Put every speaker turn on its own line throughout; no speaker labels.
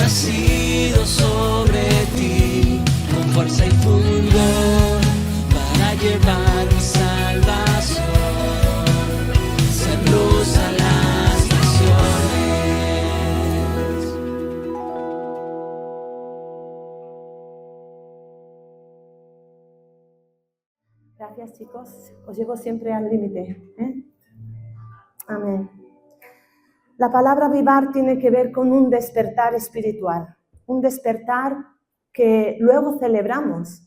nacido sobre ti, con fuerza y fulgor, para llevar mi salvación, ser luz a las naciones.
Gracias, chicos. Os llevo siempre al límite, ¿eh? Amén. La palabra avivar tiene que ver con un despertar espiritual, un despertar que luego celebramos.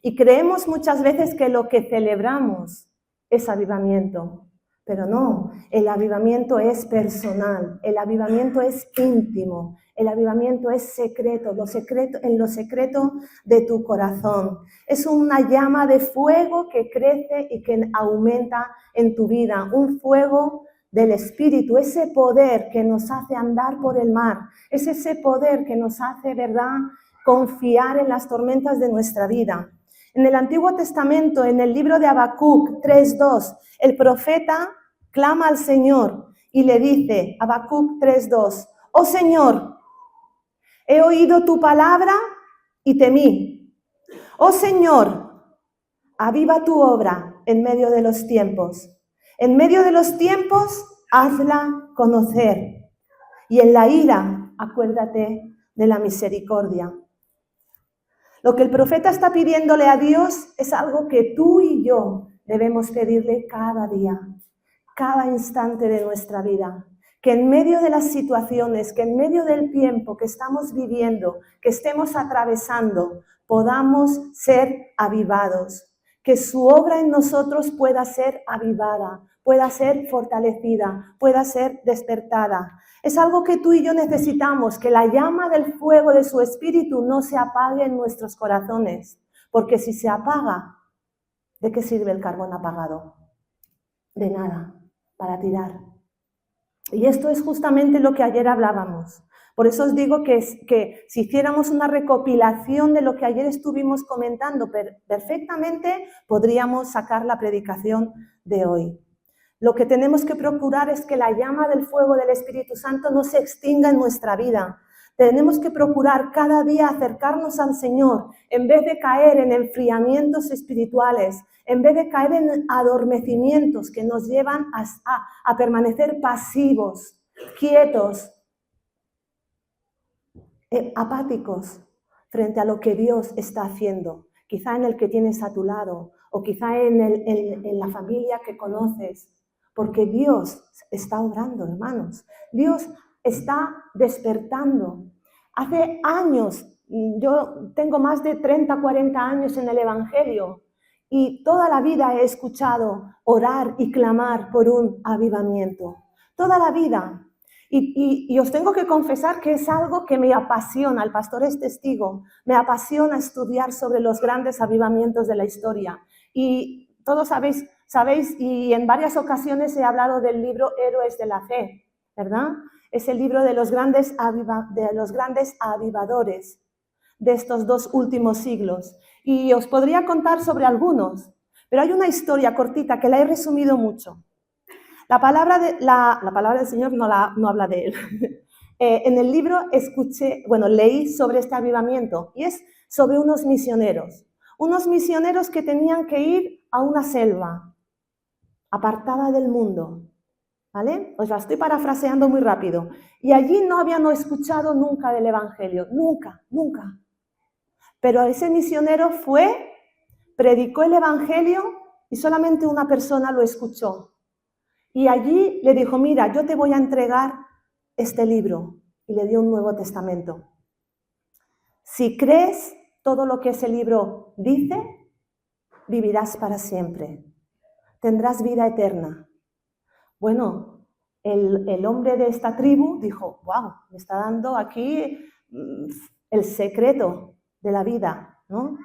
Y creemos muchas veces que lo que celebramos es avivamiento, pero no, el avivamiento es personal, el avivamiento es íntimo, el avivamiento es secreto, en lo secreto de tu corazón. Es una llama de fuego que crece y que aumenta en tu vida, un fuego del Espíritu, ese poder que nos hace andar por el mar, es ese poder que nos hace, ¿verdad?, confiar en las tormentas de nuestra vida. En el Antiguo Testamento, en el libro de Habacuc 3:2, el profeta clama al Señor y le dice, Habacuc 3:2, oh Señor, he oído tu palabra y temí. Oh Señor, aviva tu obra en medio de los tiempos. En medio de los tiempos, hazla conocer. Y en la ira, acuérdate de la misericordia. Lo que el profeta está pidiéndole a Dios es algo que tú y yo debemos pedirle cada día, cada instante de nuestra vida. Que en medio de las situaciones, que en medio del tiempo que estamos viviendo, que estemos atravesando, podamos ser avivados. Que su obra en nosotros pueda ser avivada, pueda ser fortalecida, pueda ser despertada. Es algo que tú y yo necesitamos, que la llama del fuego de su Espíritu no se apague en nuestros corazones, porque si se apaga, ¿de qué sirve el carbón apagado? De nada, para tirar. Y esto es justamente lo que ayer hablábamos. Por eso os digo que si hiciéramos una recopilación de lo que ayer estuvimos comentando perfectamente, podríamos sacar la predicación de hoy. Lo que tenemos que procurar es que la llama del fuego del Espíritu Santo no se extinga en nuestra vida. Tenemos que procurar cada día acercarnos al Señor, en vez de caer en enfriamientos espirituales, en vez de caer en adormecimientos que nos llevan a permanecer pasivos, quietos, apáticos frente a lo que Dios está haciendo, quizá en el que tienes a tu lado o quizá en la familia que conoces, porque Dios está obrando, hermanos. Dios está despertando. Hace años, yo tengo más de 30, 40 años en el Evangelio y toda la vida he escuchado orar y clamar por un avivamiento. Toda la vida. Y os tengo que confesar que es algo que me apasiona, el pastor es testigo, me apasiona estudiar sobre los grandes avivamientos de la historia. Y todos sabéis, y en varias ocasiones he hablado del libro Héroes de la Fe, ¿verdad? Es el libro de los grandes avivadores de estos 2 últimos siglos. Y os podría contar sobre algunos, pero hay una historia cortita que la he resumido mucho. La palabra del Señor no habla de él. En el libro leí sobre este avivamiento y es sobre unos misioneros que tenían que ir a una selva apartada del mundo, ¿vale? Os la estoy parafraseando muy rápido. Y allí no habían escuchado nunca del Evangelio, nunca. Pero ese misionero predicó el Evangelio y solamente una persona lo escuchó. Y allí le dijo, mira, yo te voy a entregar este libro. Y le dio un Nuevo Testamento. Si crees todo lo que ese libro dice, vivirás para siempre. Tendrás vida eterna. Bueno, el hombre de esta tribu dijo, wow, me está dando aquí el secreto de la vida, ¿no?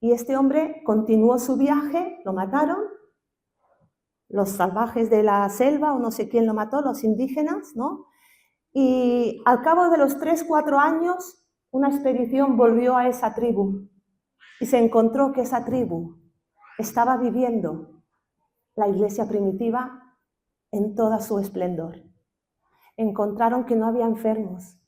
Y este hombre continuó su viaje, lo mataron, los salvajes de la selva, o no sé quién lo mató, los indígenas, ¿no? Y al cabo de los 3, 4 años, una expedición volvió a esa tribu y se encontró que esa tribu estaba viviendo la iglesia primitiva en toda su esplendor. Encontraron que no había enfermos,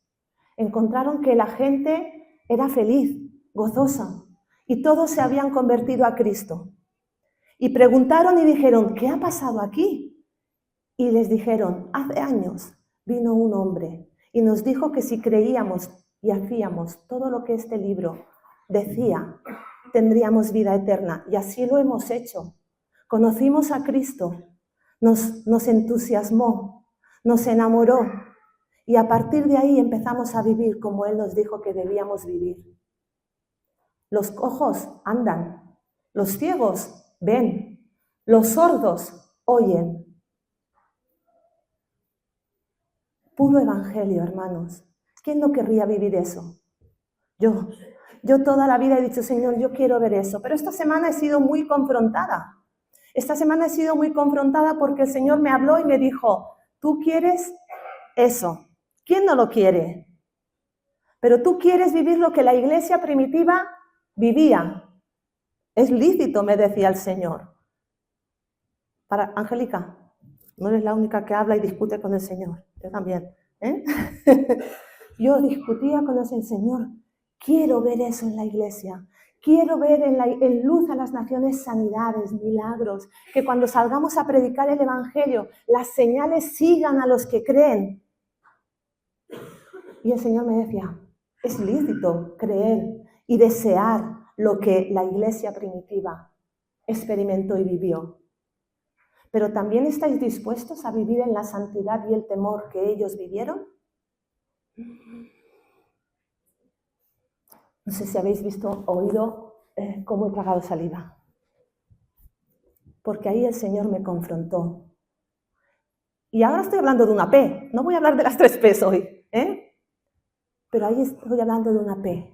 encontraron que la gente era feliz, gozosa, y todos se habían convertido a Cristo. Y preguntaron y dijeron, ¿qué ha pasado aquí? Y les dijeron, hace años vino un hombre y nos dijo que si creíamos y hacíamos todo lo que este libro decía, tendríamos vida eterna. Y así lo hemos hecho. Conocimos a Cristo, nos entusiasmó, nos enamoró. Y a partir de ahí empezamos a vivir como Él nos dijo que debíamos vivir. Los cojos andan, los ciegos ven, los sordos oyen. Puro evangelio, hermanos. ¿Quién no querría vivir eso? Yo toda la vida he dicho, Señor, yo quiero ver eso. Pero esta semana he sido muy confrontada. Esta semana he sido muy confrontada porque el Señor me habló y me dijo, tú quieres eso. ¿Quién no lo quiere? Pero tú quieres vivir lo que la iglesia primitiva vivía. Es lícito, me decía el Señor. Para Angélica, no eres la única que habla y discute con el Señor. Yo también. Yo discutía con el Señor. Quiero ver eso en la iglesia. Quiero ver en luz a las naciones sanidades, milagros. Que cuando salgamos a predicar el evangelio, las señales sigan a los que creen. Y el Señor me decía, es lícito creer y desear lo que la iglesia primitiva experimentó y vivió. Pero ¿también estáis dispuestos a vivir en la santidad y el temor que ellos vivieron? No sé si habéis visto, oído cómo he tragado saliva. Porque ahí el Señor me confrontó. Y ahora estoy hablando de una P. No voy a hablar de las 3 P's hoy, Pero ahí estoy hablando de una P,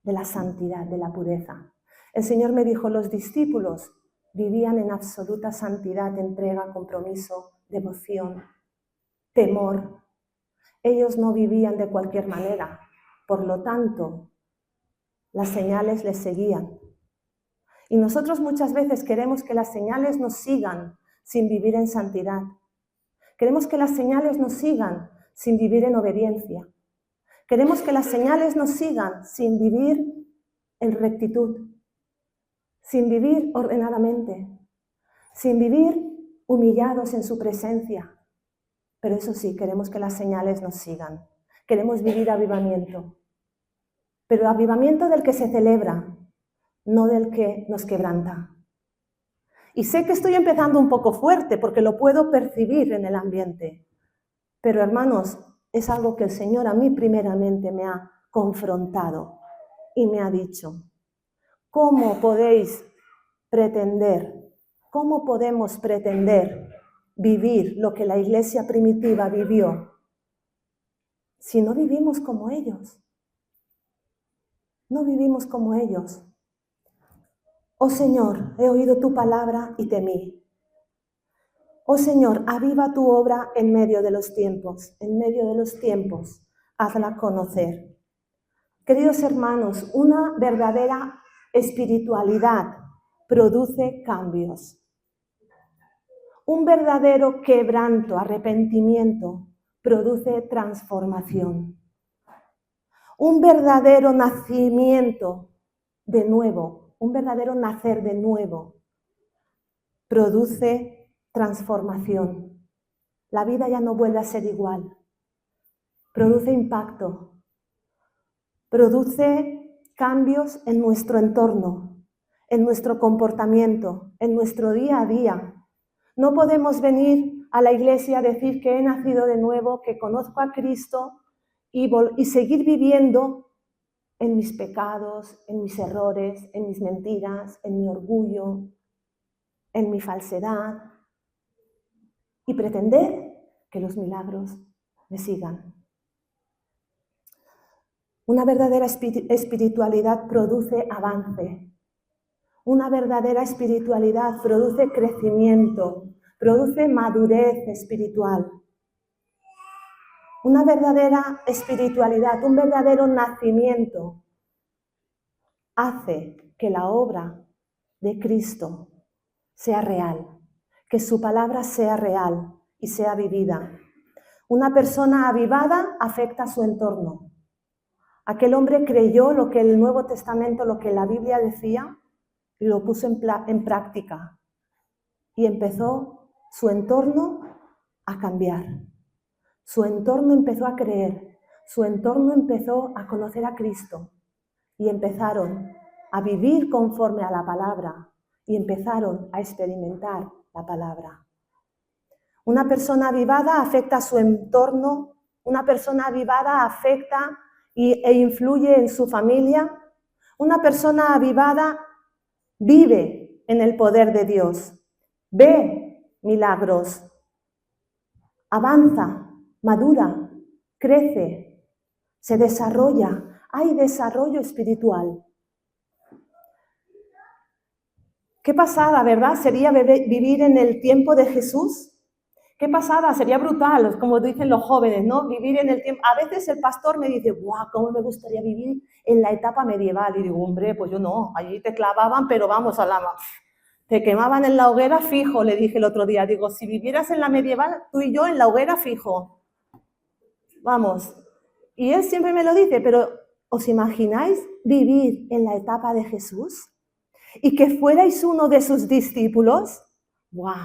de la santidad, de la pureza. El Señor me dijo, los discípulos vivían en absoluta santidad, entrega, compromiso, devoción, temor. Ellos no vivían de cualquier manera. Por lo tanto, las señales les seguían. Y nosotros muchas veces queremos que las señales nos sigan sin vivir en santidad. Queremos que las señales nos sigan sin vivir en obediencia. Queremos que las señales nos sigan sin vivir en rectitud, sin vivir ordenadamente, sin vivir humillados en su presencia. Pero eso sí, queremos que las señales nos sigan. Queremos vivir avivamiento. Pero avivamiento del que se celebra, no del que nos quebranta. Y sé que estoy empezando un poco fuerte porque lo puedo percibir en el ambiente. Pero hermanos, es algo que el Señor a mí primeramente me ha confrontado y me ha dicho, ¿cómo podemos pretender vivir lo que la iglesia primitiva vivió si no vivimos como ellos? No vivimos como ellos. Oh Señor, he oído tu palabra y temí. Oh Señor, aviva tu obra en medio de los tiempos, hazla conocer. Queridos hermanos, una verdadera espiritualidad produce cambios. Un verdadero quebranto, arrepentimiento, produce transformación. Un verdadero nacimiento de nuevo, un verdadero nacer de nuevo, produce transformación. La vida ya no vuelve a ser igual. Produce impacto. Produce cambios en nuestro entorno, en nuestro comportamiento, en nuestro día a día. No podemos venir a la iglesia a decir que he nacido de nuevo, que conozco a Cristo y seguir viviendo en mis pecados, en mis errores, en mis mentiras, en mi orgullo, en mi falsedad y pretender que los milagros me sigan. Una verdadera espiritualidad produce avance. Una verdadera espiritualidad produce crecimiento, produce madurez espiritual. Una verdadera espiritualidad, un verdadero nacimiento hace que la obra de Cristo sea real, que su palabra sea real y sea vivida. Una persona avivada afecta a su entorno. Aquel hombre creyó lo que el Nuevo Testamento, lo que la Biblia decía, y lo puso en práctica. Y empezó su entorno a cambiar. Su entorno empezó a creer. Su entorno empezó a conocer a Cristo. Y empezaron a vivir conforme a la palabra. Y empezaron a experimentar la palabra. Una persona avivada afecta a su entorno. Una persona avivada afecta e influye en su familia. Una persona avivada vive en el poder de Dios, ve milagros, avanza, madura, crece, se desarrolla, hay desarrollo espiritual. Qué pasada, ¿verdad? Sería vivir en el tiempo de Jesús. Qué pasada, sería brutal, como dicen los jóvenes, ¿no? Vivir en el tiempo. A veces el pastor me dice, ¡guau! ¿Cómo me gustaría vivir en la etapa medieval? Y digo, hombre, pues yo no, allí te clavaban, pero vamos, te quemaban en la hoguera fijo, le dije el otro día. Digo, si vivieras en la medieval, tú y yo en la hoguera fijo. Vamos. Y él siempre me lo dice, pero ¿os imagináis vivir en la etapa de Jesús? Y que fuerais uno de sus discípulos. ¡Guau!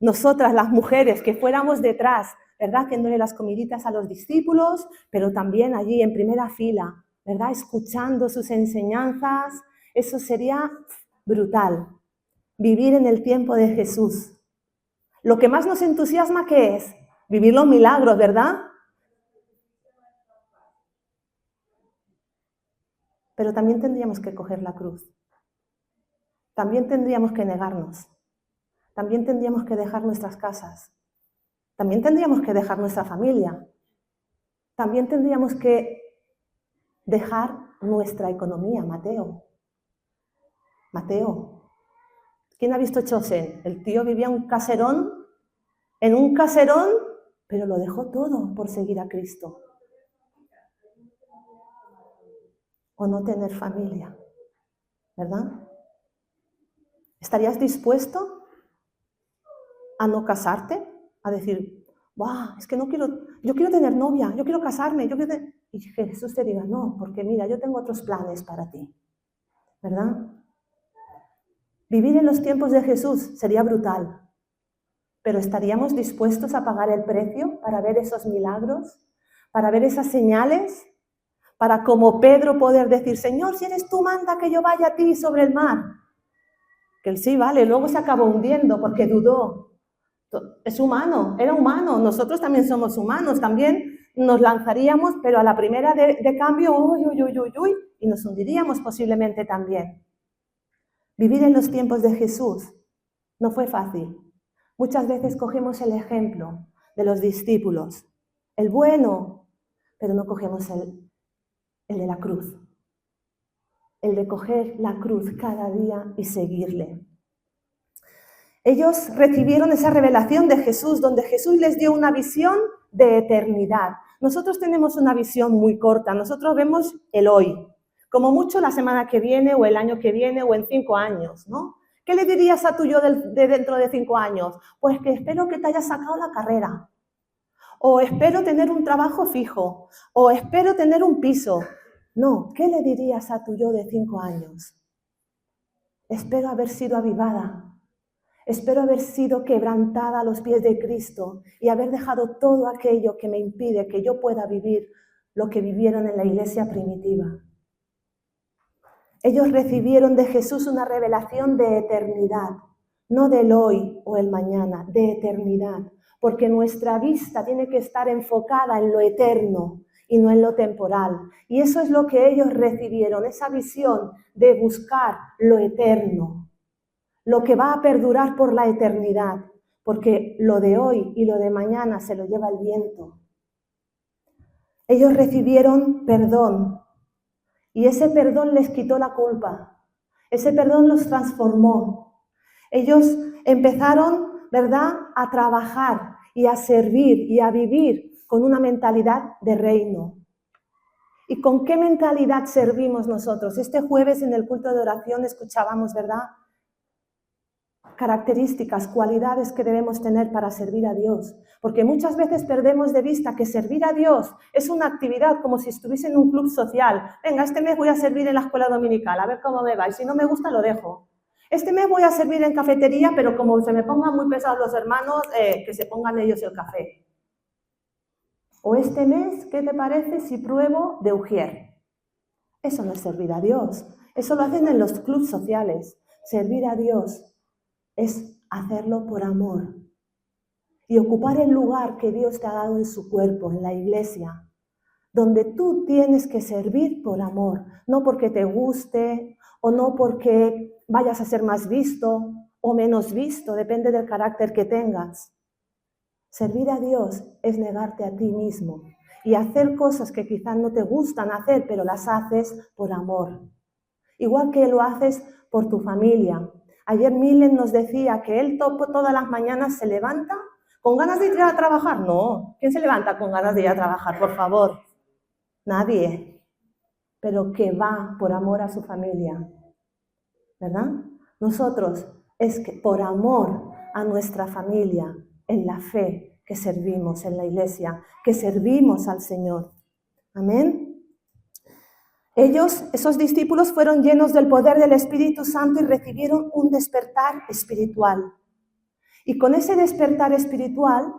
Nosotras, las mujeres, que fuéramos detrás, ¿verdad? Haciéndole las comiditas a los discípulos, pero también allí en primera fila, ¿verdad? Escuchando sus enseñanzas. Eso sería brutal. Vivir en el tiempo de Jesús. Lo que más nos entusiasma, ¿qué es? Vivir los milagros, ¿verdad? Pero también tendríamos que coger la cruz. También tendríamos que negarnos. También tendríamos que dejar nuestras casas. También tendríamos que dejar nuestra familia. También tendríamos que dejar nuestra economía, Mateo. ¿Quién ha visto Chosen? El tío vivía en un caserón, pero lo dejó todo por seguir a Cristo. O no tener familia, ¿verdad? ¿Estarías dispuesto a no casarte? A decir, ¡guau! Es que no quiero, yo quiero tener novia, yo quiero casarme, y que Jesús te diga, no, porque mira, yo tengo otros planes para ti, ¿verdad? Vivir en los tiempos de Jesús sería brutal, pero ¿estaríamos dispuestos a pagar el precio para ver esos milagros, para ver esas señales, para como Pedro poder decir, Señor, si eres tú, manda que yo vaya a ti sobre el mar? Que él sí, vale, luego se acabó hundiendo porque dudó. Es humano, era humano, nosotros también somos humanos, también nos lanzaríamos, pero a la primera de cambio, uy, y nos hundiríamos posiblemente también. Vivir en los tiempos de Jesús no fue fácil. Muchas veces cogemos el ejemplo de los discípulos, el bueno, pero no cogemos el de la cruz. El de coger la cruz cada día y seguirle. Ellos recibieron esa revelación de Jesús, donde Jesús les dio una visión de eternidad. Nosotros tenemos una visión muy corta, nosotros vemos el hoy, como mucho la semana que viene, o el año que viene, o en 5 años, ¿no? ¿Qué le dirías a tu yo de dentro de 5 años? Pues que espero que te hayas sacado la carrera, o espero tener un trabajo fijo, o espero tener un piso. No, ¿qué le dirías a tu yo de 5 años? Espero haber sido avivada. Espero haber sido quebrantada a los pies de Cristo y haber dejado todo aquello que me impide que yo pueda vivir lo que vivieron en la iglesia primitiva. Ellos recibieron de Jesús una revelación de eternidad, no del hoy o el mañana, de eternidad, porque nuestra vista tiene que estar enfocada en lo eterno y no en lo temporal. Y eso es lo que ellos recibieron, esa visión de buscar lo eterno, lo que va a perdurar por la eternidad, porque lo de hoy y lo de mañana se lo lleva el viento. Ellos recibieron perdón y ese perdón les quitó la culpa, ese perdón los transformó. Ellos empezaron, ¿verdad?, a trabajar y a servir y a vivir con una mentalidad de reino. ¿Y con qué mentalidad servimos nosotros? Este jueves en el culto de oración escuchábamos, ¿verdad?, características, cualidades que debemos tener para servir a Dios. Porque muchas veces perdemos de vista que servir a Dios es una actividad como si estuviese en un club social. Venga, este mes voy a servir en la escuela dominical, a ver cómo me va. Y si no me gusta, lo dejo. Este mes voy a servir en cafetería, pero como se me pongan muy pesados los hermanos, que se pongan ellos el café. O este mes, ¿qué te parece si pruebo de ujier? Eso no es servir a Dios. Eso lo hacen en los clubs sociales. Servir a Dios es hacerlo por amor y ocupar el lugar que Dios te ha dado en su cuerpo, en la iglesia, donde tú tienes que servir por amor, no porque te guste o no porque vayas a ser más visto o menos visto, depende del carácter que tengas. Servir a Dios es negarte a ti mismo y hacer cosas que quizás no te gustan hacer, pero las haces por amor. Igual que lo haces por tu familia. Ayer Milen nos decía que él todas las mañanas se levanta con ganas de ir a trabajar. No, ¿quién se levanta con ganas de ir a trabajar, por favor? Nadie. Pero que va por amor a su familia, ¿verdad? Nosotros es que por amor a nuestra familia, en la fe que servimos en la iglesia, que servimos al Señor. Amén. Ellos, esos discípulos, fueron llenos del poder del Espíritu Santo y recibieron un despertar espiritual. Y con ese despertar espiritual,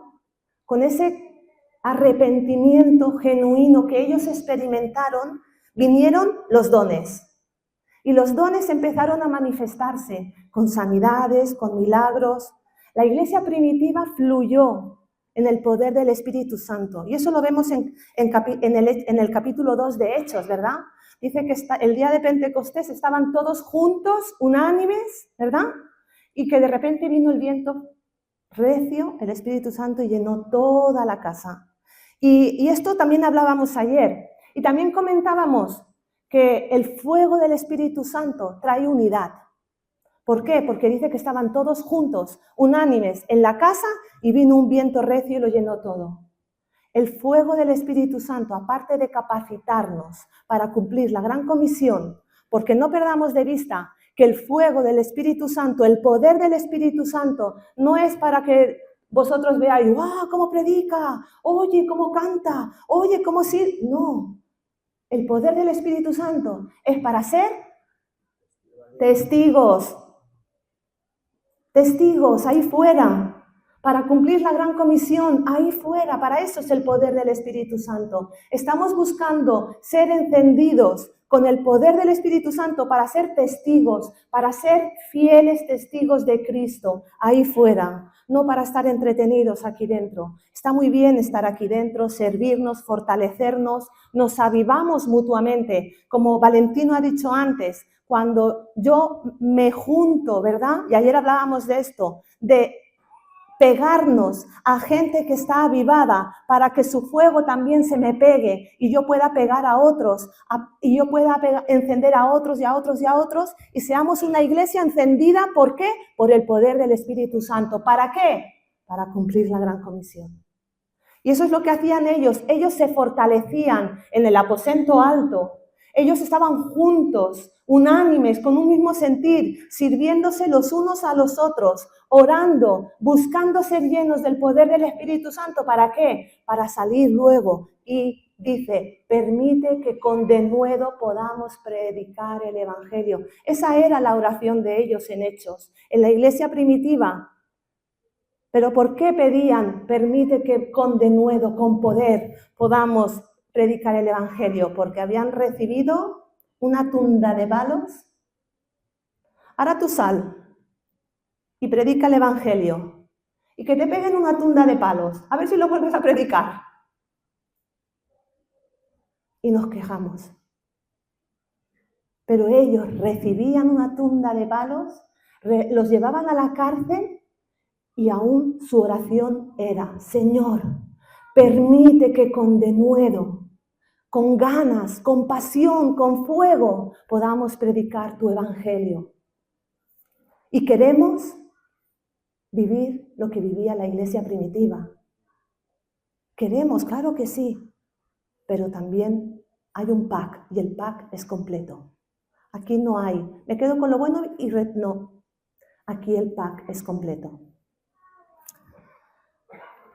con ese arrepentimiento genuino que ellos experimentaron, vinieron los dones. Y los dones empezaron a manifestarse con sanidades, con milagros. La iglesia primitiva fluyó en el poder del Espíritu Santo. Y eso lo vemos en el capítulo 2 de Hechos, ¿verdad? Dice que el día de Pentecostés estaban todos juntos, unánimes, ¿verdad? Y que de repente vino el viento recio, el Espíritu Santo, y llenó toda la casa. Y esto también hablábamos ayer. Y también comentábamos que el fuego del Espíritu Santo trae unidad. ¿Por qué? Porque dice que estaban todos juntos, unánimes, en la casa, y vino un viento recio y lo llenó todo. El fuego del Espíritu Santo, aparte de capacitarnos para cumplir la gran comisión, porque no perdamos de vista que el fuego del Espíritu Santo, el poder del Espíritu Santo, no es para que vosotros veáis, ¡wow! ¿Cómo predica? Oye, ¿cómo canta? Oye, ¿cómo sirve? No. El poder del Espíritu Santo es para ser testigos. Testigos ahí fuera. Para cumplir la gran comisión, ahí fuera, para eso es el poder del Espíritu Santo. Estamos buscando ser encendidos con el poder del Espíritu Santo para ser testigos, para ser fieles testigos de Cristo, ahí fuera, no para estar entretenidos aquí dentro. Está muy bien estar aquí dentro, servirnos, fortalecernos, nos avivamos mutuamente, como Valentino ha dicho antes, cuando yo me junto, ¿verdad? Y ayer hablábamos de esto, de pegarnos a gente que está avivada para que su fuego también se me pegue y yo pueda pegar a otros y yo pueda encender a otros y a otros y a otros y seamos una iglesia encendida. ¿Por qué? Por el poder del Espíritu Santo. ¿Para qué? Para cumplir la gran comisión. Y eso es lo que hacían ellos. Ellos se fortalecían en el aposento alto. Ellos estaban juntos, unánimes, con un mismo sentir, sirviéndose los unos a los otros, orando, buscando ser llenos del poder del Espíritu Santo. ¿Para qué? Para salir luego. Y dice, permite que con denuedo podamos predicar el Evangelio. Esa era la oración de ellos en Hechos. En la iglesia primitiva. ¿Pero por qué pedían? Permite que con denuedo, con poder, podamos predicar el Evangelio, porque habían recibido una tunda de palos. Ahora tú sal y predica el Evangelio y que te peguen una tunda de palos, a ver si lo vuelves a predicar. Y nos quejamos. Pero ellos recibían una tunda de palos, los llevaban a la cárcel y aún su oración era, Señor, permite que con denuedo, con ganas, con pasión, con fuego, podamos predicar tu Evangelio. Y queremos vivir lo que vivía la iglesia primitiva. Queremos, claro que sí, pero también hay un pack y el pack es completo. Aquí no hay, me quedo con lo bueno y no. Aquí el pack es completo.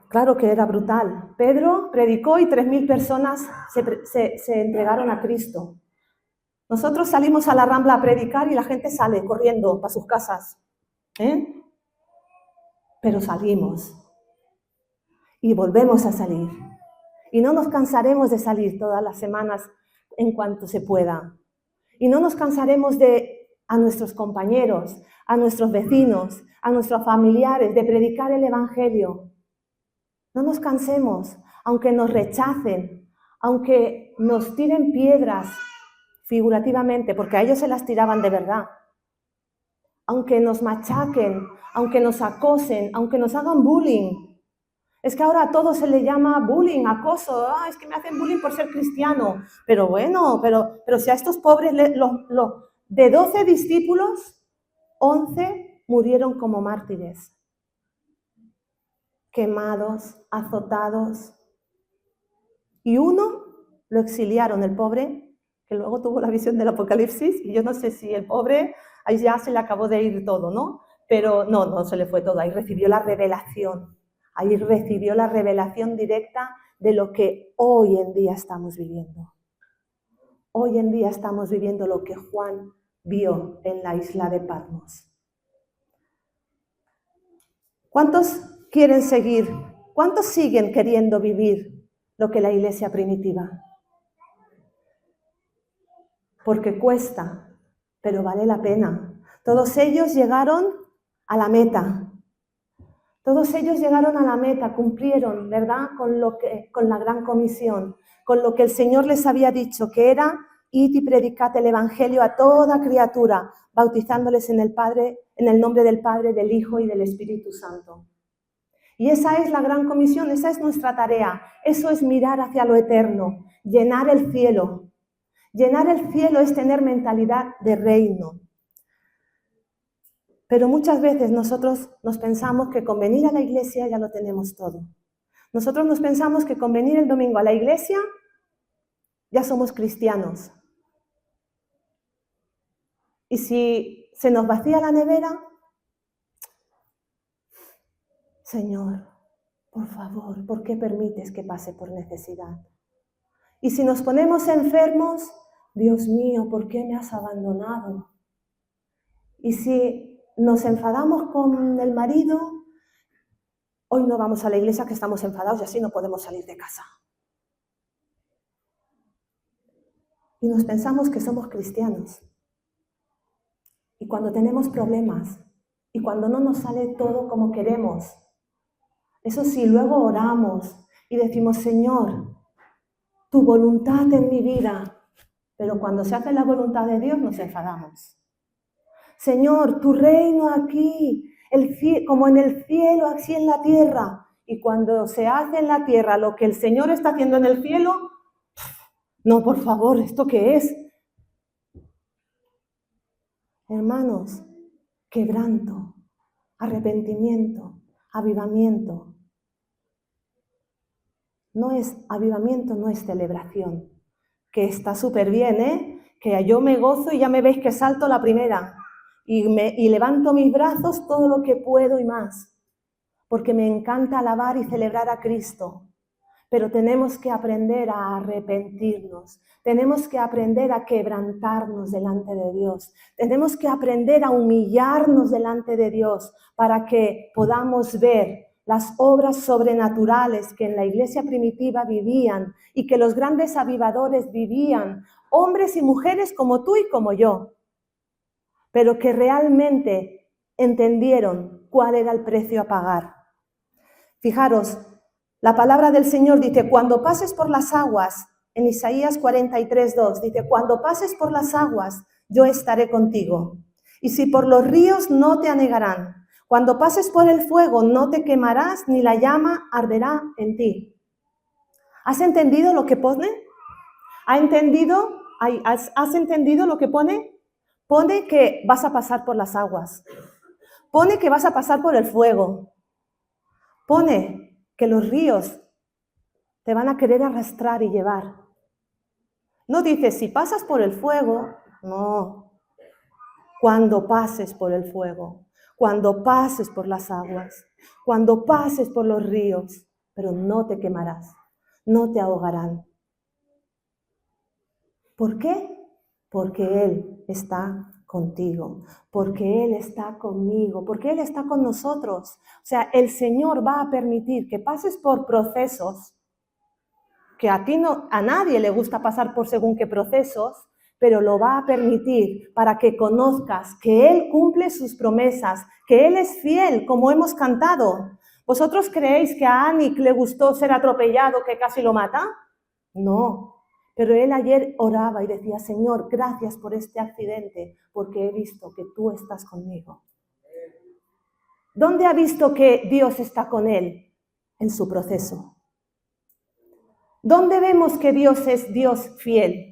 Claro que era brutal. Pedro predicó y 3.000 personas se entregaron a Cristo. Nosotros salimos a la Rambla a predicar y la gente sale corriendo para sus casas. Pero salimos y volvemos a salir. Y no nos cansaremos de salir todas las semanas en cuanto se pueda. Y no nos cansaremos a nuestros compañeros, a nuestros vecinos, a nuestros familiares, de predicar el Evangelio. No nos cansemos, aunque nos rechacen, aunque nos tiren piedras, figurativamente, porque a ellos se las tiraban de verdad. Aunque nos machaquen, aunque nos acosen, aunque nos hagan bullying. Es que ahora a todo se le llama bullying, acoso. Es que me hacen bullying por ser cristiano. Pero bueno, pero si a estos pobres, de 12 discípulos, 11 murieron como mártires. Quemados, azotados. Y uno lo exiliaron, el pobre, que luego tuvo la visión del Apocalipsis, y yo no sé si el pobre, ahí ya se le acabó de ir todo, ¿no? Pero no se le fue todo, ahí recibió la revelación. Ahí recibió la revelación directa de lo que hoy en día estamos viviendo. Hoy en día estamos viviendo lo que Juan vio en la isla de Patmos. ¿Cuántos quieren seguir? ¿Cuántos siguen queriendo vivir lo que la iglesia primitiva? Porque cuesta, pero vale la pena. Todos ellos llegaron a la meta. Todos ellos llegaron a la meta, cumplieron, ¿verdad?, con la gran comisión, con lo que el Señor les había dicho, que era id y predicad el Evangelio a toda criatura, bautizándoles en el nombre del Padre, del Hijo y del Espíritu Santo. Y esa es la gran comisión, esa es nuestra tarea, eso es mirar hacia lo eterno, llenar el cielo. Llenar el cielo es tener mentalidad de reino. Pero muchas veces nosotros nos pensamos que con venir a la iglesia ya lo tenemos todo. Nosotros nos pensamos que con venir el domingo a la iglesia ya somos cristianos. Y si se nos vacía la nevera, Señor, por favor, ¿por qué permites que pase por necesidad? Y si nos ponemos enfermos, Dios mío, ¿por qué me has abandonado? Y si nos enfadamos con el marido, hoy no vamos a la iglesia que estamos enfadados y así no podemos salir de casa. Y nos pensamos que somos cristianos. Y cuando tenemos problemas, y cuando no nos sale todo como queremos, eso sí, luego oramos y decimos, Señor, tu voluntad en mi vida. Pero cuando se hace la voluntad de Dios nos enfadamos. Señor, tu reino aquí, como en el cielo, así en la tierra. Y cuando se hace en la tierra lo que el Señor está haciendo en el cielo, no, por favor, ¿esto qué es? Hermanos, quebranto, arrepentimiento, avivamiento. Avivamiento no es celebración, que está súper bien, que yo me gozo y ya me veis que salto la primera. Y levanto mis brazos todo lo que puedo y más, porque me encanta alabar y celebrar a Cristo. Pero tenemos que aprender a arrepentirnos, tenemos que aprender a quebrantarnos delante de Dios, tenemos que aprender a humillarnos delante de Dios para que podamos ver las obras sobrenaturales que en la iglesia primitiva vivían y que los grandes avivadores vivían, hombres y mujeres como tú y como yo, pero que realmente entendieron cuál era el precio a pagar. Fijaros, la palabra del Señor dice, cuando pases por las aguas, en Isaías 43:2, dice, cuando pases por las aguas, yo estaré contigo. Y si por los ríos, no te anegarán. Cuando pases por el fuego, no te quemarás, ni la llama arderá en ti. ¿Has entendido lo que pone? ¿Has entendido lo que pone? Pone que vas a pasar por las aguas. Pone que vas a pasar por el fuego. Pone que los ríos te van a querer arrastrar y llevar. No dice, si pasas por el fuego, no. Cuando pases por el fuego. cuando pases por las aguas, cuando pases por los ríos, pero no te quemarás, no te ahogarán. ¿Por qué? Porque Él está contigo, porque Él está conmigo, porque Él está con nosotros. O sea, el Señor va a permitir que pases por procesos que a nadie le gusta pasar por según qué procesos, pero lo va a permitir para que conozcas que Él cumple sus promesas, que Él es fiel, como hemos cantado. ¿Vosotros creéis que a Anik le gustó ser atropellado, que casi lo mata? No. Pero él ayer oraba y decía, Señor, gracias por este accidente, porque he visto que tú estás conmigo. ¿Dónde ha visto que Dios está con él? En su proceso. ¿Dónde vemos que Dios es Dios fiel?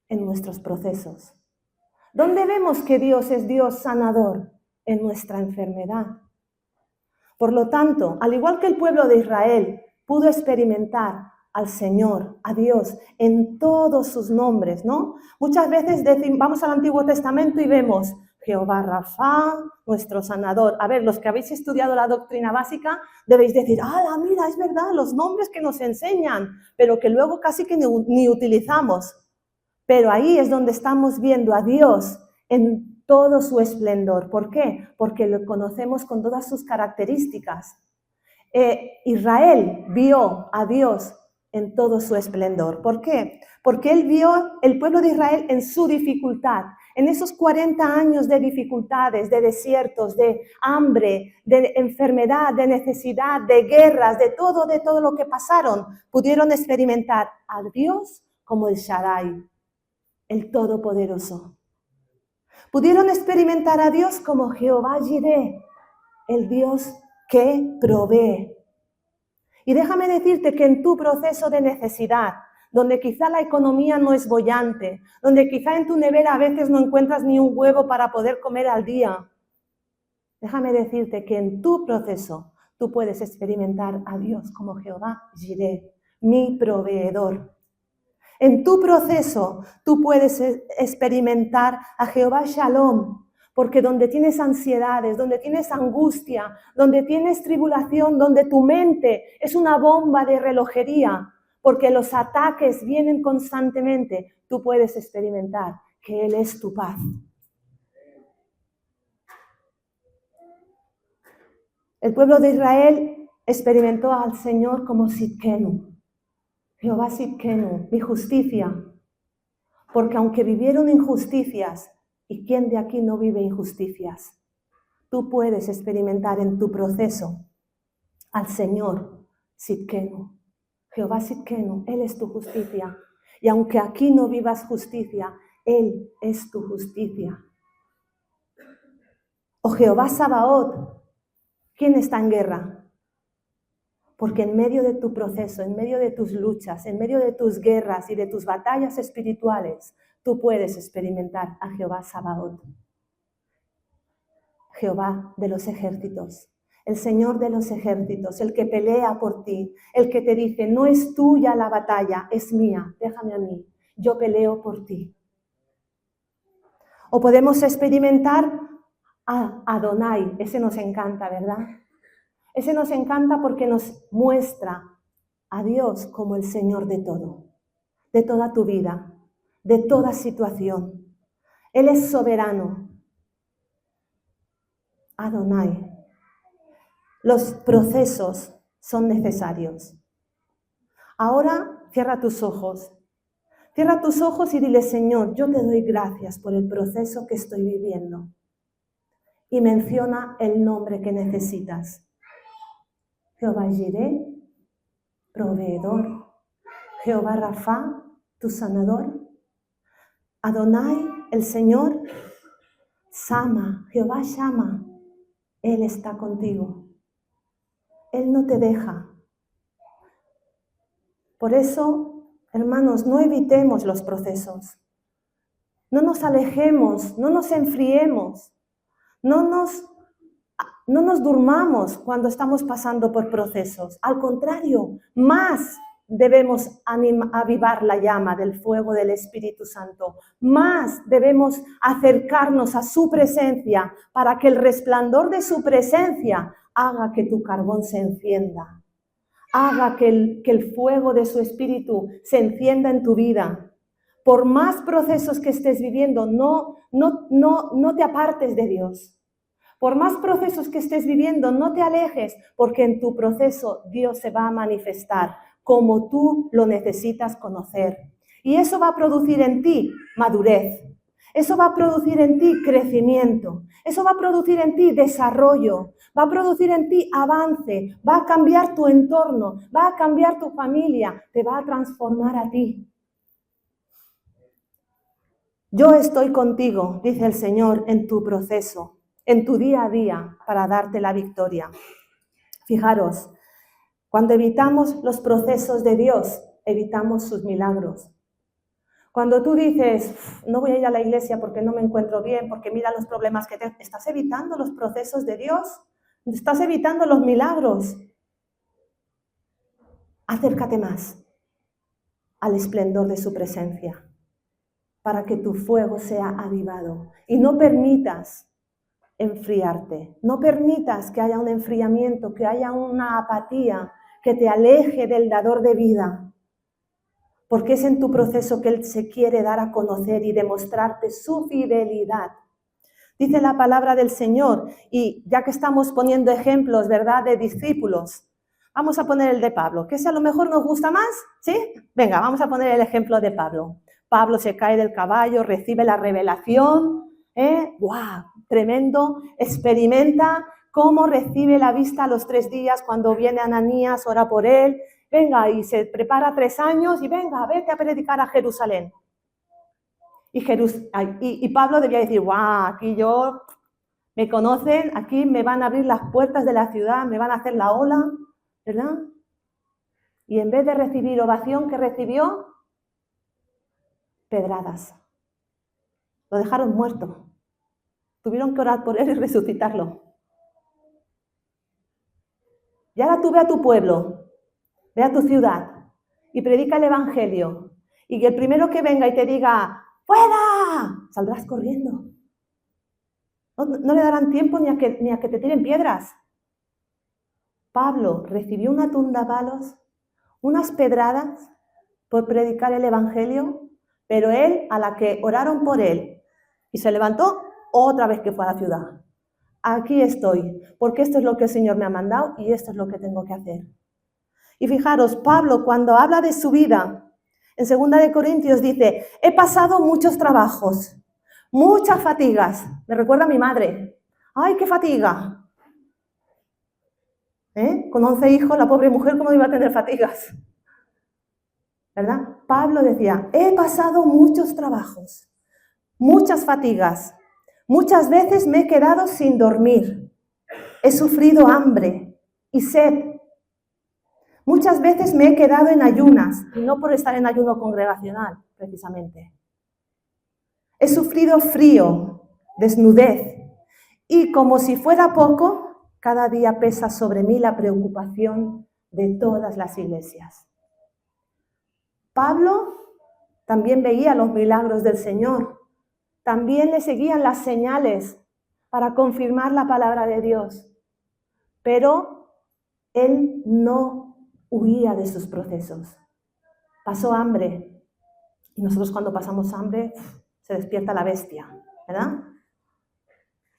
En nuestros procesos. ¿Dónde vemos que Dios es Dios sanador? En nuestra enfermedad. Por lo tanto, al igual que el pueblo de Israel pudo experimentar al Señor, a Dios, en todos sus nombres, ¿no? Muchas veces vamos al Antiguo Testamento y vemos Jehová Rafa, nuestro sanador. A ver, los que habéis estudiado la doctrina básica, debéis decir, ¡ah, mira, es verdad, los nombres que nos enseñan, pero que luego casi que ni utilizamos! Pero ahí es donde estamos viendo a Dios en todo su esplendor. ¿Por qué? Porque lo conocemos con todas sus características. Israel vio a Dios en todo su esplendor. ¿Por qué? Porque él vio el pueblo de Israel en su dificultad, en esos 40 años de dificultades, de desiertos, de hambre, de enfermedad, de necesidad, de guerras, de todo lo que pasaron, pudieron experimentar a Dios como el Shaddai, el Todopoderoso. Pudieron experimentar a Dios como Jehová Jireh, el Dios que provee. Y déjame decirte que en tu proceso de necesidad, donde quizá la economía no es boyante, donde quizá en tu nevera a veces no encuentras ni un huevo para poder comer al día, déjame decirte que en tu proceso tú puedes experimentar a Dios como Jehová Jireh, mi proveedor. En tu proceso tú puedes experimentar a Jehová Shalom, porque donde tienes ansiedades, donde tienes angustia, donde tienes tribulación, donde tu mente es una bomba de relojería, porque los ataques vienen constantemente, tú puedes experimentar que Él es tu paz. El pueblo de Israel experimentó al Señor como Sidkenu, Jehová Sidkenu, mi justicia, porque aunque vivieron injusticias, ¿y quién de aquí no vive injusticias? Tú puedes experimentar en tu proceso al Señor Sidkenu, Jehová Sidkenu, Él es tu justicia. Y aunque aquí no vivas justicia, Él es tu justicia. O Jehová Sabaoth, ¿quién está en guerra? Porque en medio de tu proceso, en medio de tus luchas, en medio de tus guerras y de tus batallas espirituales, tú puedes experimentar a Jehová Sabaoth, Jehová de los ejércitos, el Señor de los ejércitos, el que pelea por ti, el que te dice, no es tuya la batalla, es mía, déjame a mí, yo peleo por ti. O podemos experimentar a Adonai, ese nos encanta, ¿verdad? Ese nos encanta porque nos muestra a Dios como el Señor de todo, de toda tu vida, de toda situación. Él es soberano. Adonai. Los procesos son necesarios. Ahora cierra tus ojos. Cierra tus ojos y dile, Señor, yo te doy gracias por el proceso que estoy viviendo. Y menciona el nombre que necesitas. Jehová Jireh, proveedor. Jehová Rafa, tu sanador. Adonai, el Señor. Sama, Jehová Shama, Él está contigo. Él no te deja. Por eso, hermanos, no evitemos los procesos. No nos alejemos, no nos enfriemos, no nos durmamos cuando estamos pasando por procesos. Al contrario, más debemos avivar la llama del fuego del Espíritu Santo, más debemos acercarnos a su presencia para que el resplandor de su presencia haga que tu carbón se encienda, haga que el fuego de su Espíritu se encienda en tu vida. Por más procesos que estés viviendo, no te apartes de Dios. Por más procesos que estés viviendo, no te alejes, porque en tu proceso Dios se va a manifestar como tú lo necesitas conocer. Y eso va a producir en ti madurez. Eso va a producir en ti crecimiento. Eso va a producir en ti desarrollo. Va a producir en ti avance. Va a cambiar tu entorno. Va a cambiar tu familia. Te va a transformar a ti. Yo estoy contigo, dice el Señor, en tu proceso, en tu día a día, para darte la victoria. Fijaros, cuando evitamos los procesos de Dios, evitamos sus milagros. Cuando tú dices, no voy a ir a la iglesia porque no me encuentro bien, porque mira los problemas que tengo, estás evitando los procesos de Dios, estás evitando los milagros. Acércate más al esplendor de su presencia, para que tu fuego sea avivado. Y no permitas enfriarte, no permitas que haya un enfriamiento, que haya una apatía, que te aleje del dador de vida. Porque es en tu proceso que Él se quiere dar a conocer y demostrarte su fidelidad. Dice la palabra del Señor, y ya que estamos poniendo ejemplos, ¿verdad?, de discípulos, vamos a poner el de Pablo, que ese a lo mejor nos gusta más, ¿sí? Venga, vamos a poner el ejemplo de Pablo. Pablo se cae del caballo, recibe la revelación, ¡guau! Tremendo, experimenta cómo recibe la vista a los 3 días cuando viene Ananías, ora por él, venga, y se prepara 3 años y venga, vete a predicar a Jerusalén. Y Pablo debía decir, ¡guau! Aquí me conocen, aquí me van a abrir las puertas de la ciudad, me van a hacer la ola, ¿verdad? Y en vez de recibir ovación, ¿qué recibió? Pedradas. Lo dejaron muerto. Tuvieron que orar por él y resucitarlo. Y ahora tú ve a tu pueblo, ve a tu ciudad y predica el evangelio. Y que el primero que venga y te diga, ¡fuera!, saldrás corriendo. No le darán tiempo ni a que te tiren piedras. Pablo recibió una tunda de palos, unas pedradas por predicar el evangelio, pero él, a la que oraron por él y se levantó, otra vez que fue a la ciudad. Aquí estoy, porque esto es lo que el Señor me ha mandado y esto es lo que tengo que hacer. Y fijaros, Pablo, cuando habla de su vida, en 2 Corintios dice, he pasado muchos trabajos, muchas fatigas. Me recuerda a mi madre. ¡Ay, qué fatiga! Con 11 hijos, la pobre mujer, ¿cómo iba a tener fatigas? ¿Verdad? Pablo decía, he pasado muchos trabajos, muchas fatigas. Muchas veces me he quedado sin dormir. He sufrido hambre y sed. Muchas veces me he quedado en ayunas, y no por estar en ayuno congregacional, precisamente. He sufrido frío, desnudez, y como si fuera poco, cada día pesa sobre mí la preocupación de todas las iglesias. Pablo también veía los milagros del Señor. También le seguían las señales para confirmar la palabra de Dios. Pero él no huía de sus procesos. Pasó hambre. Y nosotros cuando pasamos hambre, se despierta la bestia, ¿verdad?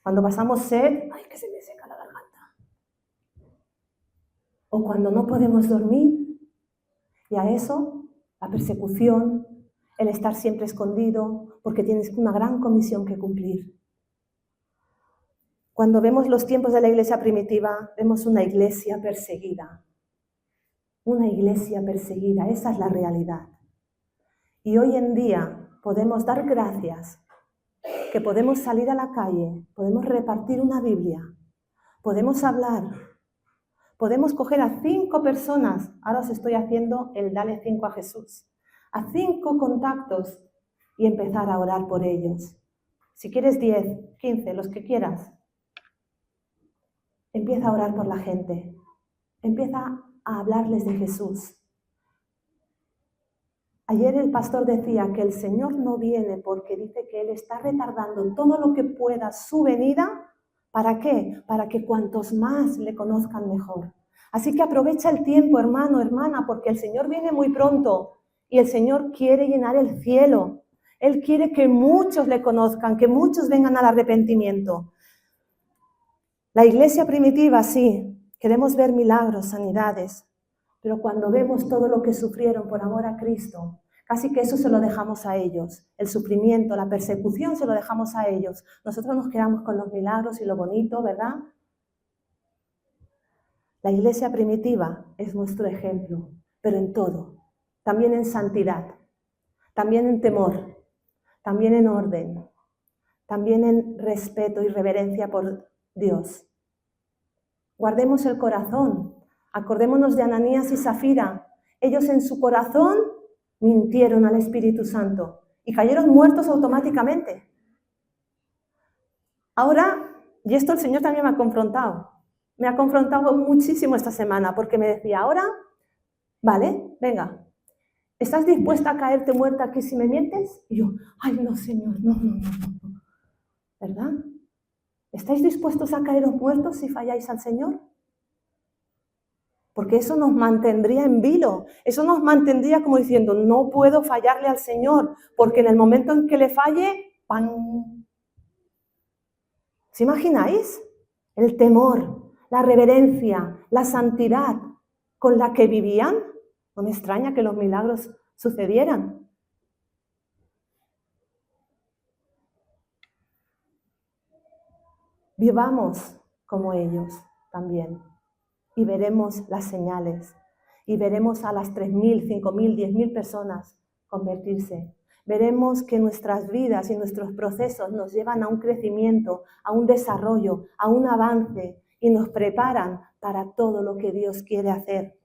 Cuando pasamos sed, ¡ay, que se me seca la garganta! O cuando no podemos dormir, y a eso, la persecución, el estar siempre escondido, porque tienes una gran comisión que cumplir. Cuando vemos los tiempos de la iglesia primitiva, vemos una iglesia perseguida. Una iglesia perseguida, esa es la realidad. Y hoy en día podemos dar gracias, que podemos salir a la calle, podemos repartir una Biblia, podemos hablar, podemos coger a 5 personas, ahora os estoy haciendo el dale 5 a Jesús, a 5 contactos y empezar a orar por ellos. Si quieres 10, 15, los que quieras. Empieza a orar por la gente. Empieza a hablarles de Jesús. Ayer el pastor decía que el Señor no viene porque dice que Él está retardando todo lo que pueda su venida. ¿Para qué? Para que cuantos más le conozcan mejor. Así que aprovecha el tiempo, hermano, hermana, porque el Señor viene muy pronto y el Señor quiere llenar el cielo. Él quiere que muchos le conozcan, que muchos vengan al arrepentimiento. La iglesia primitiva, sí, queremos ver milagros, sanidades, pero cuando vemos todo lo que sufrieron por amor a Cristo, casi que eso se lo dejamos a ellos. El sufrimiento, la persecución se lo dejamos a ellos. Nosotros nos quedamos con los milagros y lo bonito, ¿verdad? La iglesia primitiva es nuestro ejemplo, pero en todo. También en santidad, también en temor, también en orden, también en respeto y reverencia por Dios. Guardemos el corazón. Acordémonos de Ananías y Zafira. Ellos en su corazón mintieron al Espíritu Santo y cayeron muertos automáticamente. Ahora, y esto el Señor también me ha confrontado muchísimo esta semana, porque me decía, ahora, vale, venga, ¿estás dispuesta a caerte muerta aquí si me mientes? Y yo, ay no, Señor, no. ¿Verdad? ¿Estáis dispuestos a caeros muertos si falláis al Señor? Porque eso nos mantendría en vilo, eso nos mantendría como diciendo, no puedo fallarle al Señor, porque en el momento en que le falle, ¡pam! ¿Os imagináis? El temor, la reverencia, la santidad con la que vivían. No me extraña que los milagros sucedieran. Vivamos como ellos también. Y veremos las señales, y veremos a las 3.000, 5.000, 10.000 personas convertirse. Veremos que nuestras vidas y nuestros procesos nos llevan a un crecimiento, a un desarrollo, a un avance, y nos preparan para todo lo que Dios quiere hacer.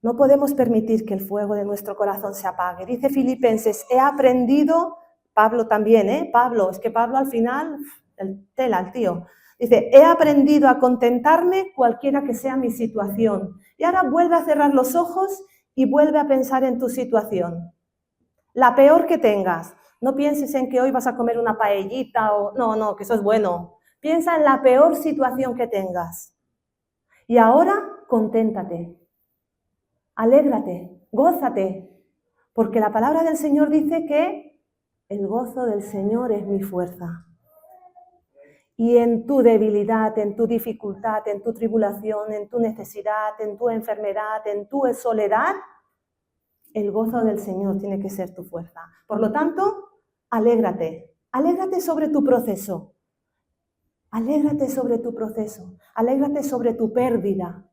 No podemos permitir que el fuego de nuestro corazón se apague. Dice Filipenses, he aprendido, Pablo también, Pablo, es que Pablo al final, el tío. Dice, he aprendido a contentarme cualquiera que sea mi situación. Y ahora vuelve a cerrar los ojos y vuelve a pensar en tu situación. La peor que tengas. No pienses en que hoy vas a comer una paellita o... No, que eso es bueno. Piensa en la peor situación que tengas. Y ahora, conténtate. Alégrate, gózate. Porque la palabra del Señor dice que el gozo del Señor es mi fuerza. Y en tu debilidad, en tu dificultad, en tu tribulación, en tu necesidad, en tu enfermedad, en tu soledad, el gozo del Señor tiene que ser tu fuerza. Por lo tanto, alégrate. Alégrate sobre tu proceso. Alégrate sobre tu proceso. Alégrate sobre tu pérdida.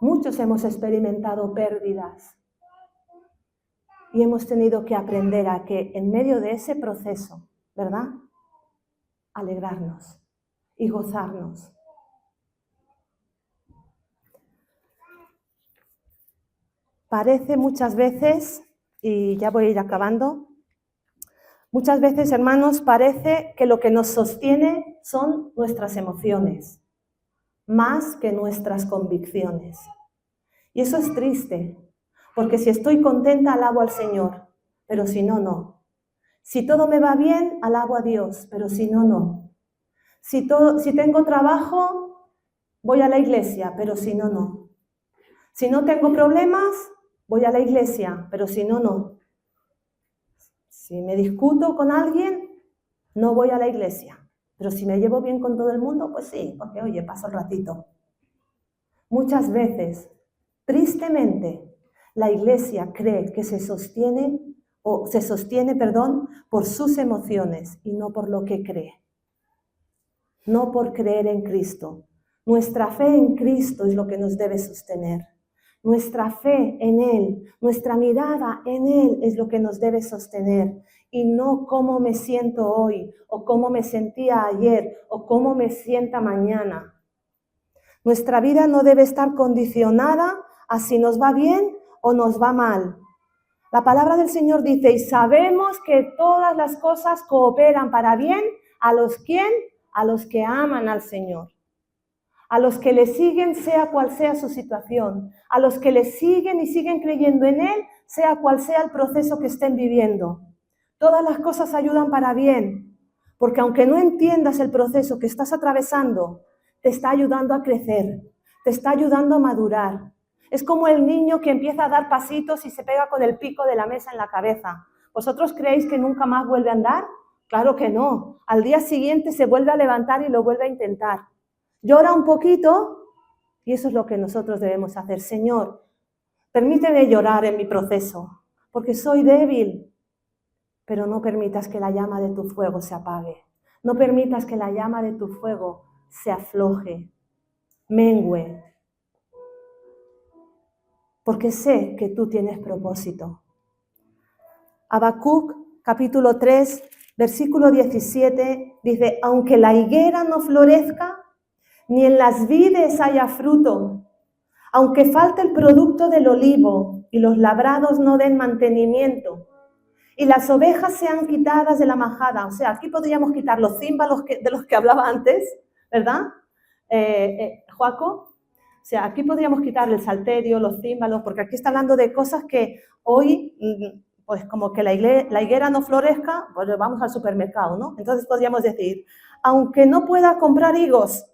Muchos hemos experimentado pérdidas. Y hemos tenido que aprender a que en medio de ese proceso, ¿verdad?, alegrarnos y gozarnos. Parece muchas veces, y ya voy a ir acabando, muchas veces, hermanos, parece que lo que nos sostiene son nuestras emociones, más que nuestras convicciones. Y eso es triste, porque si estoy contenta, alabo al Señor, pero si no, no. Si todo me va bien, alabo a Dios, pero si no, no. Si tengo trabajo, voy a la iglesia, pero si no, no. Si no tengo problemas, voy a la iglesia, pero si no, no. Si me discuto con alguien, no voy a la iglesia. Pero si me llevo bien con todo el mundo, pues sí, porque oye, paso el ratito. Muchas veces, tristemente, la iglesia cree que se sostiene por sus emociones y no por lo que cree. No por creer en Cristo. Nuestra fe en Cristo es lo que nos debe sostener. Nuestra fe en Él, nuestra mirada en Él es lo que nos debe sostener. Y no cómo me siento hoy, o cómo me sentía ayer, o cómo me sienta mañana. Nuestra vida no debe estar condicionada a si nos va bien o nos va mal. La palabra del Señor dice, y sabemos que todas las cosas cooperan para bien a los que aman al Señor. a los que le siguen, sea cual sea su situación, a los que le siguen y siguen creyendo en Él, sea cual sea el proceso que estén viviendo. Todas las cosas ayudan para bien, porque aunque no entiendas el proceso que estás atravesando, te está ayudando a crecer, te está ayudando a madurar. Es como el niño que empieza a dar pasitos y se pega con el pico de la mesa en la cabeza. ¿Vosotros creéis que nunca más vuelve a andar? Claro que no. Al día siguiente se vuelve a levantar y lo vuelve a intentar. Llora un poquito y eso es lo que nosotros debemos hacer. Señor, permíteme llorar en mi proceso, porque soy débil, pero no permitas que la llama de tu fuego se apague. No permitas que la llama de tu fuego se afloje, mengüe, porque sé que tú tienes propósito. Habacuc, capítulo 3, versículo 17, dice, aunque la higuera no florezca, ni en las vides haya fruto, aunque falte el producto del olivo y los labrados no den mantenimiento, y las ovejas sean quitadas de la majada. O sea, aquí podríamos quitar los címbalos de los que hablaba antes, ¿verdad? Joaco. O sea, aquí podríamos quitarle el salterio, los címbalos, porque aquí está hablando de cosas que hoy, pues como que la higuera no florezca, pues vamos al supermercado, ¿no? Entonces podríamos decir, aunque no pueda comprar higos,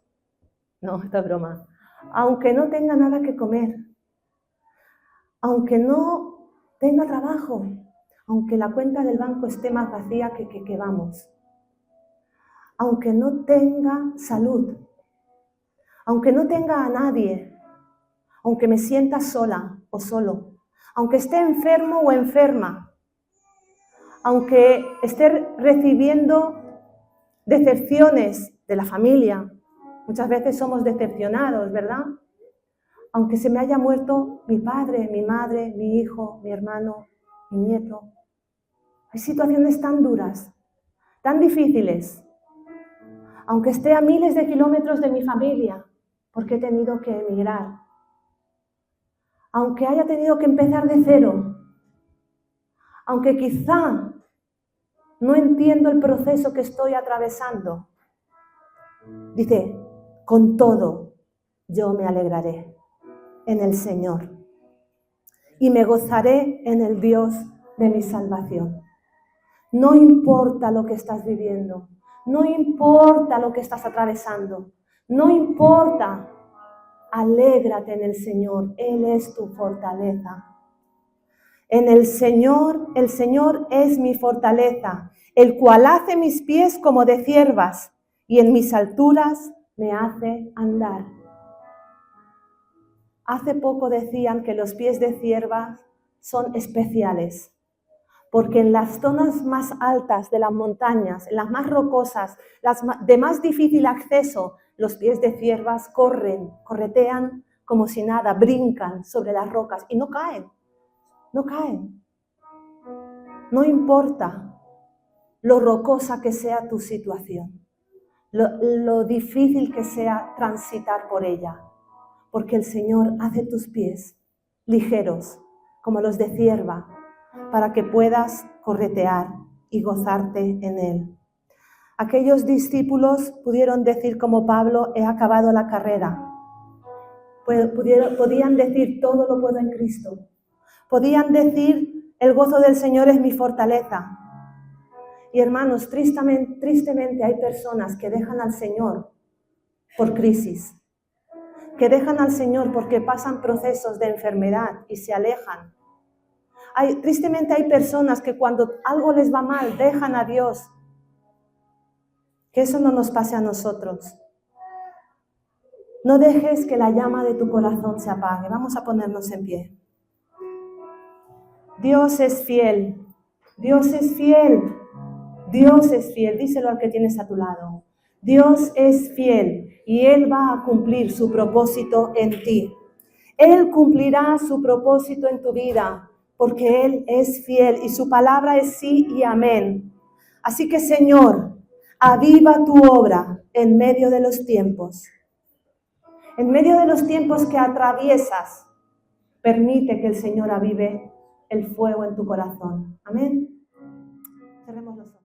no, esto es broma, aunque no tenga nada que comer, aunque no tenga trabajo, aunque la cuenta del banco esté más vacía que vamos, aunque no tenga salud, aunque no tenga a nadie, aunque me sienta sola o solo, aunque esté enfermo o enferma, aunque esté recibiendo decepciones de la familia, muchas veces somos decepcionados, ¿verdad? Aunque se me haya muerto mi padre, mi madre, mi hijo, mi hermano, mi nieto. Hay situaciones tan duras, tan difíciles, aunque esté a miles de kilómetros de mi familia, porque he tenido que emigrar, aunque haya tenido que empezar de cero, aunque quizá no entiendo el proceso que estoy atravesando, dice, con todo yo me alegraré en el Señor y me gozaré en el Dios de mi salvación. No importa lo que estás viviendo, no importa lo que estás atravesando, no importa, alégrate en el Señor, Él es tu fortaleza. En el Señor es mi fortaleza, el cual hace mis pies como de ciervas y en mis alturas me hace andar. Hace poco decían que los pies de ciervas son especiales, porque en las zonas más altas de las montañas, en las más rocosas, las de más difícil acceso, los pies de ciervas corretean como si nada, brincan sobre las rocas y no caen. No caen. No importa lo rocosa que sea tu situación, lo difícil que sea transitar por ella, porque el Señor hace tus pies ligeros, como los de cierva, para que puedas corretear y gozarte en Él. Aquellos discípulos pudieron decir como Pablo, he acabado la carrera. Podían decir, todo lo puedo en Cristo. Podían decir, el gozo del Señor es mi fortaleza. Y hermanos, tristemente hay personas que dejan al Señor por crisis, que dejan al Señor porque pasan procesos de enfermedad y se alejan. Tristemente hay personas que cuando algo les va mal dejan a Dios. Que eso no nos pase a nosotros. No dejes que la llama de tu corazón se apague. Vamos a ponernos en pie. Dios es fiel, Dios es fiel, Dios es fiel. Díselo al que tienes a tu lado. Dios es fiel y Él va a cumplir su propósito en ti. Él cumplirá su propósito en tu vida porque Él es fiel y su palabra es sí y amén. Así que, Señor, aviva tu obra en medio de los tiempos. En medio de los tiempos que atraviesas, permite que el Señor avive el fuego en tu corazón. Amén.